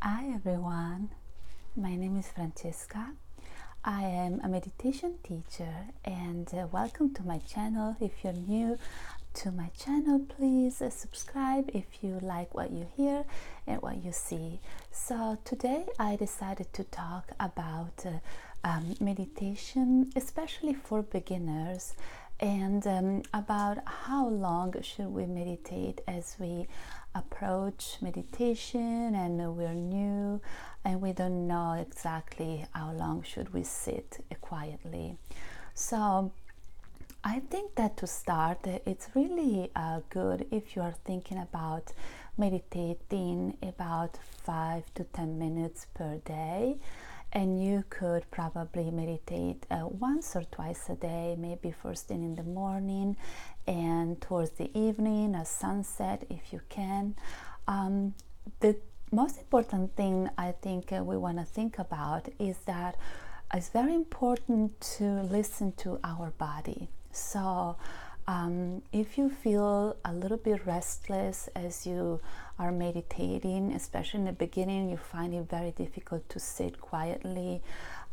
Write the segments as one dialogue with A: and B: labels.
A: Hi everyone, my name is Francesca. I am a meditation teacher and welcome to my channel. If you're new to my channel, please subscribe if you like what you hear and what you see. So today I decided to talk about meditation, especially for beginners, and about how long should we meditate as we approach meditation and we're new and we don't know exactly how long should we sit quietly. So I think that to start, it's really good if you are thinking about meditating about 5 to 10 minutes per day, and you could probably meditate once or twice a day, maybe first thing in the morning and towards the evening at sunset if you can. The most important thing I think we want to think about is that it's very important to listen to our body. So if you feel a little bit restless as you are meditating, especially in the beginning, you find it very difficult to sit quietly,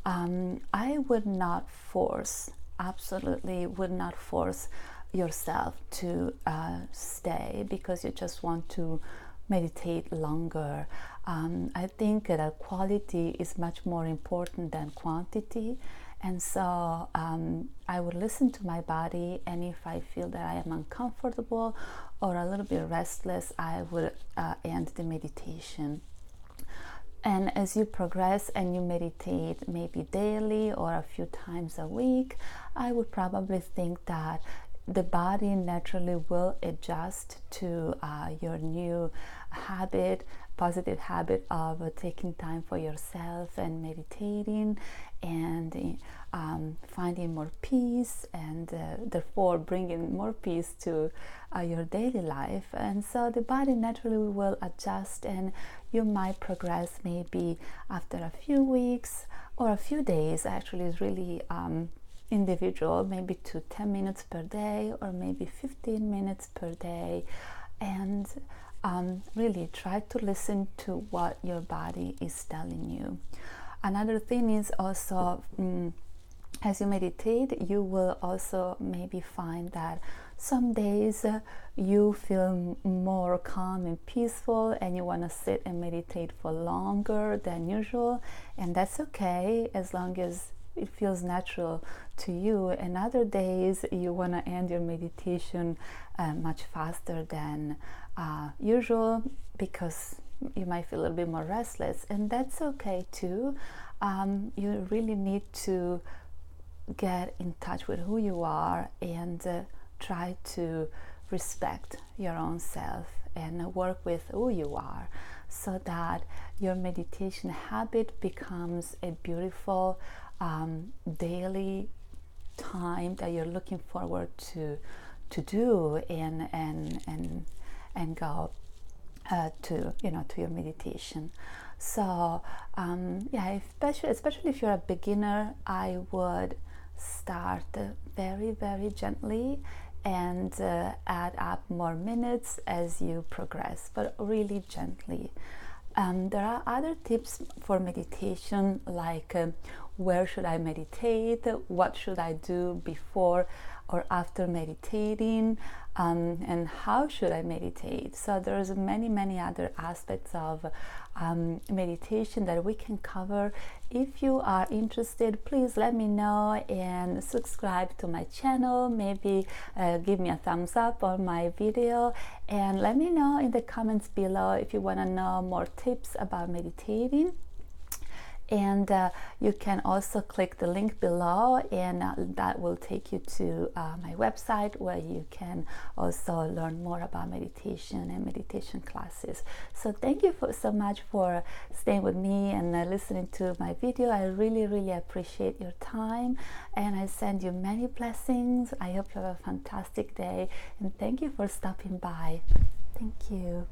A: I would not force, absolutely would not force yourself to stay because you just want to meditate longer. I think that quality is much more important than quantity. And so I would listen to my body, and if I feel that I am uncomfortable or a little bit restless, I would end the meditation. And as you progress and you meditate maybe daily or a few times a week, I would probably think that the body naturally will adjust to your new habit, positive habit of taking time for yourself and meditating and finding more peace, and therefore bringing more peace to your daily life. And so the body naturally will adjust, and you might progress maybe after a few weeks or a few days. Actually, is really individual, maybe to 10 minutes per day or maybe 15 minutes per day, and really try to listen to what your body is telling you. Another thing is also as you meditate, you will also maybe find that some days you feel more calm and peaceful and you want to sit and meditate for longer than usual, and that's okay as long as it feels natural to you. And other days you want to end your meditation much faster than usual because you might feel a little bit more restless, and that's okay too. You really need to get in touch with who you are and try to respect your own self and work with who you are, so that your meditation habit becomes a beautiful daily time that you're looking forward to do and go to your meditation. So yeah, especially if you're a beginner, I would start very gently and add up more minutes as you progress, but really gently. There are other tips for meditation, like where should I meditate, what should I do before or after meditating, and how should I meditate. So there's many other aspects of meditation that we can cover. If you are interested, please let me know and subscribe to my channel. Maybe give me a thumbs up on my video, and let me know in the comments below if you want to know more tips about meditating. And you can also click the link below, and that will take you to my website, where you can also learn more about meditation and meditation classes. So thank you so much for staying with me and listening to my video. I really appreciate your time, and I send you many blessings. I hope you have a fantastic day, and thank you for stopping by. Thank you.